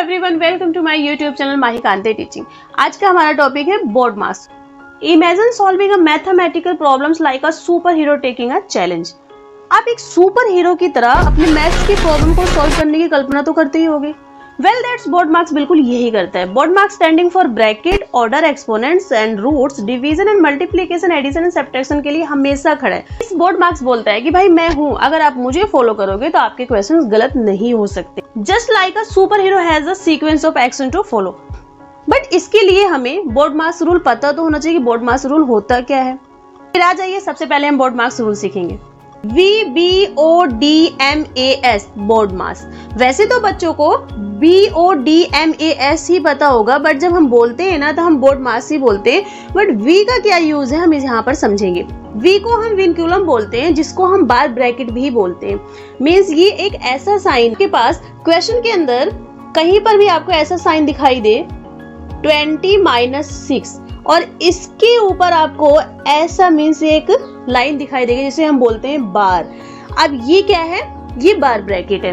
Everyone, welcome to my YouTube channel Mahi Kante teaching. आज का हमारा टॉपिक है BODMAS. Imagine solving a mathematical problems like a super hero taking a challenge. आप एक super hero की तरह अपने मैथ्स की प्रॉब्लम को सॉल्व करने की कल्पना तो करते ही होंगे। वेल दैट्स बोर्ड मार्क्स बिल्कुल यही करता है। BODMAS standing for bracket, order, exponents and roots, division and multiplication, addition and subtraction के लिए हमेशा खड़ा है। इस बोर्ड मार्क्स बोलता है कि भाई मैं हूं, अगर आप मुझे फॉलो करोगे तो आपके क्वेश्चंस गलत नहीं हो सकते। Just like a super hero has a sequence of action to follow. But इसके लिए हमें बोर्ड मार्क्स रूल पता तो होना चाहिए कि बोर्ड मार्क्स रूल होता क्या है। फिर आ जाइए, सबसे पहले हम बोर्ड मार्क्स रूल सीखेंगे। VBODMAS board marks. वैसे तो बच्चों को BODMAS ही पता होगा, बट जब हम बोलते हैं ना तो हम बोर्ड मार्क्स ही बोलते हैं। बट V का क्या यूज है हम यहाँ पर समझेंगे। V को हम विनक्यूलम बोलते हैं, जिसको हम बार ब्रैकेट भी बोलते हैं। मीन्स ये एक ऐसा साइन के पास क्वेश्चन के अंदर कहीं पर भी आपको ऐसा साइन दिखाई दे 20-6 और इसके ऊपर आपको ऐसा मीन्स एक लाइन दिखाई देगी जिसे हम बोलते हैं बार। अब ये क्या है? ये बार ब्रैकेट है।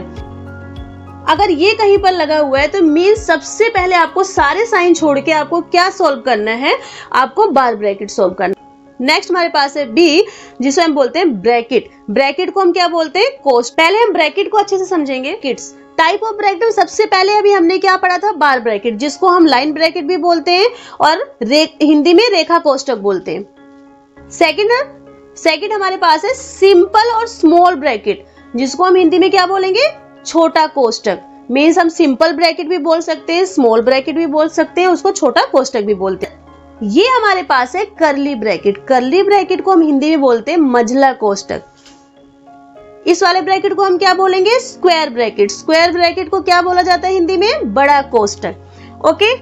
अगर ये कहीं पर लगा हुआ है तो मीन्स सबसे पहले आपको सारे साइन छोड़ के आपको क्या सॉल्व करना है? आपको बार ब्रैकेट सॉल्व करना। नेक्स्ट हमारे पास है बी, जिसे हम बोलते हैं ब्रैकेट। ब्रैकेट को हम क्या बोलते हैं? कोष्ठ। पहले हम ब्रैकेट को अच्छे से समझेंगे। किड्स टाइप ऑफ ब्रैकेट सबसे पहले अभी हमने क्या पढ़ा था? बार ब्रैकेट, जिसको हम लाइन ब्रैकेट भी बोलते हैं और हिंदी में रेखा कोष्ठक बोलते हैं। सेकंड हमारे पास है सिंपल और स्मॉल ब्रैकेट, जिसको हम हिंदी में क्या बोलेंगे? छोटा कोष्ठक। मीन्स हम सिंपल ब्रैकेट भी बोल सकते हैं, स्मॉल ब्रैकेट भी बोल सकते हैं, उसको छोटा कोष्ठक भी बोलते हैं। ये हमारे पास है कर्ली ब्रैकेट। कर्ली ब्रैकेट को हम हिंदी में बोलते हैं मझला कोष्ठक। इस वाले ब्रैकेट को हम क्या बोलेंगे? Square bracket. स्क्वायर ब्रैकेट को क्या बोला जाता है हिंदी में? बड़ा कोष्ठक। ओके,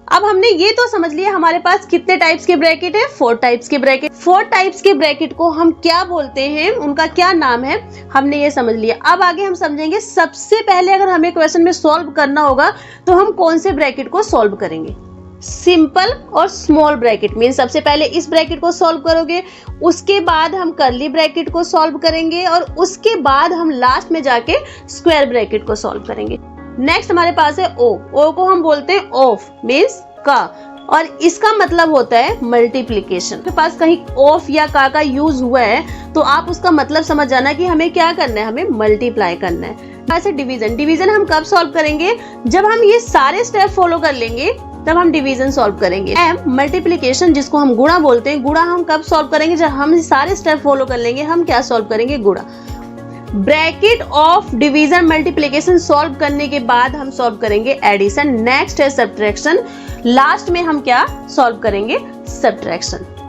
अब हमने ये तो समझ लिया हमारे पास कितने टाइप्स के ब्रैकेट है? 4 टाइप्स के ब्रैकेट। 4 टाइप्स के ब्रैकेट को हम क्या बोलते हैं, उनका क्या नाम है, हमने ये समझ लिया। अब आगे हम समझेंगे सबसे पहले अगर हमें क्वेश्चन में सॉल्व करना होगा तो हम कौन से ब्रैकेट को सॉल्व करेंगे। सिंपल और स्मॉल ब्रैकेट। मीन सबसे पहले इस ब्रैकेट को सॉल्व करोगे, उसके बाद हम कर्ली ब्रैकेट को सॉल्व करेंगे और उसके बाद हम लास्ट में जाके स्क्वायर ब्रैकेट को सॉल्व करेंगे। नेक्स्ट हमारे पास है ओ। ओ को हम बोलते हैं ऑफ, मीन्स का, और इसका मतलब होता है मल्टीप्लिकेशन। के पास कहीं ऑफ या का यूज हुआ है तो आप उसका मतलब समझ जाना कि हमें क्या करना है, हमें मल्टीप्लाई करना है। ऐसे डिवीजन हम कब सॉल्व करेंगे? जब हम ये सारे स्टेप फॉलो कर लेंगे तब हम डिवीजन सॉल्व करेंगे। मल्टीप्लिकेशन, जिसको हम गुणा बोलते हैं, गुणा हम कब सॉल्व करेंगे? जब हम सारे स्टेप फॉलो कर लेंगे। हम क्या सॉल्व करेंगे? गुणा। Bracket of division multiplication solve करने के बाद हम सॉल्व करेंगे एडिशन। नेक्स्ट है सब्ट्रैक्शन। लास्ट में हम क्या सॉल्व करेंगे? सब्ट्रैक्शन।